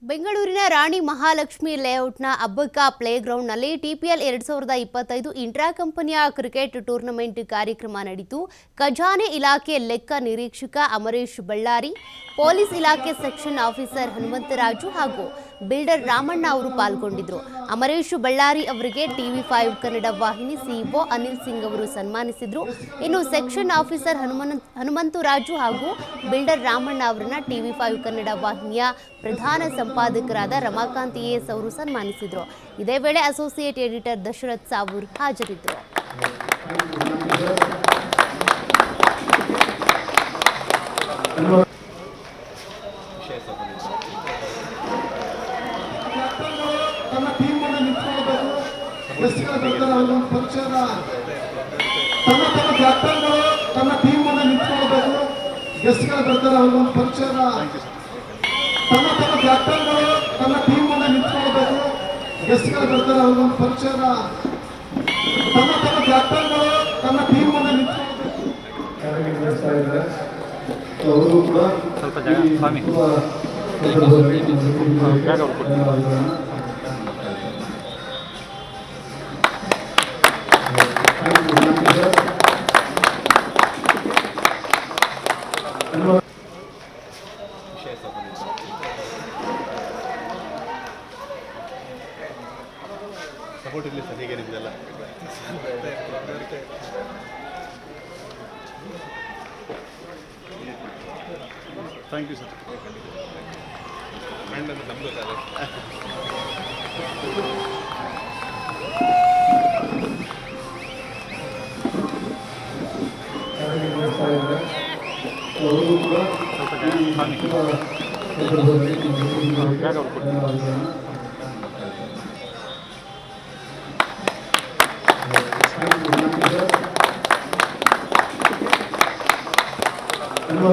ಬೆಂಗಳೂರಿನ ರಾಣಿ ಮಹಾಲಕ್ಷ್ಮಿ ಲೇಔಟ್ನ ಅಬ್ಬಕ್ಕ ಪ್ಲೇಗ್ರೌಂಡ್ನಲ್ಲಿ ಟಿಪಿಎಲ್ 2025 ಇಂಟ್ರಾ ಕಂಪನಿಯ cricket tournament ಕಾರ್ಯಕ್ರಮ ನಡೆಯಿತು. ಖಜಾನೆ ಇಲಾಖೆ ಲೆಕ್ಕ ನಿರೀಕ್ಷಕ ಅಮರೇಶ್ ಬಳ್ಳಾರಿ, ಪೊಲೀಸ್ ಇಲಾಖೆ ಸೆಕ್ಷನ್ ಆಫೀಸರ್ ಹನುಮಂತರಾಜು ಹಾಗೂ ಬಿಲ್ಡರ್ ರಾಮಣ್ಣ ಅವರು ಪಾಲ್ಗೊಂಡಿದ್ದರು. ಅಮರೇಶ್ ಬಳ್ಳಾರಿ ಅವರಿಗೆ ಟಿವಿ5 ಕನ್ನಡ ವಾಹಿನಿ ಸಿಇಒ ಅನಿಲ್ ಸಿಂಗ್ ಅವರು ಸನ್ಮಾನಿಸಿದರು. ಇನ್ನು ಸೆಕ್ಷನ್ ಆಫೀಸರ್ ಹನುಮಂತರಾಜು ಹಾಗೂ ಬಿಲ್ಡರ್ ರಾಮಣ್ಣ ಅವರನ್ನ ಟಿವಿ5 ಕನ್ನಡ ವಾಹಿನಿಯ ಪ್ರಧಾನ ಸಂಪಾದಕರಾದ ರಮಾಕಾಂತ್ ಎಸ್ ಅವರು ಸನ್ಮಾನಿಸಿದರು. ಇದೇ ವೇಳೆ ಅಸೋಸಿಯೇಟ್ ಎಡಿಟರ್ ದಶರಥ್ ಸಾವೂರ್ ಹಾಜರಿದ್ದರು. ಸಪೋರ್ಟ್ ಇರಲಿ ಸರ್, ಹೇಗೆ ನಿಮ್ಮದೆಲ್ಲ ಥ್ಯಾಂಕ್ ಯು ಸರ್. ಮ್ಯಾಂಡ್ ನಮ್ಮದು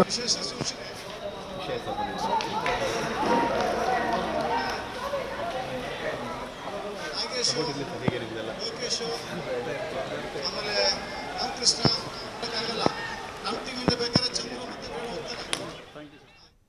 ವಿಶೇಷ ಸೂಚನೆ ಸಪೋರ್ಟ್ ಇರಲಿ ಸರ್, ಹೇಗೆ ನಿಮ್ಮದೆಲ್ಲ ಲೋಕೇಶ್ ಆಮೇಲೆ ರಾಮಕೃಷ್ಣ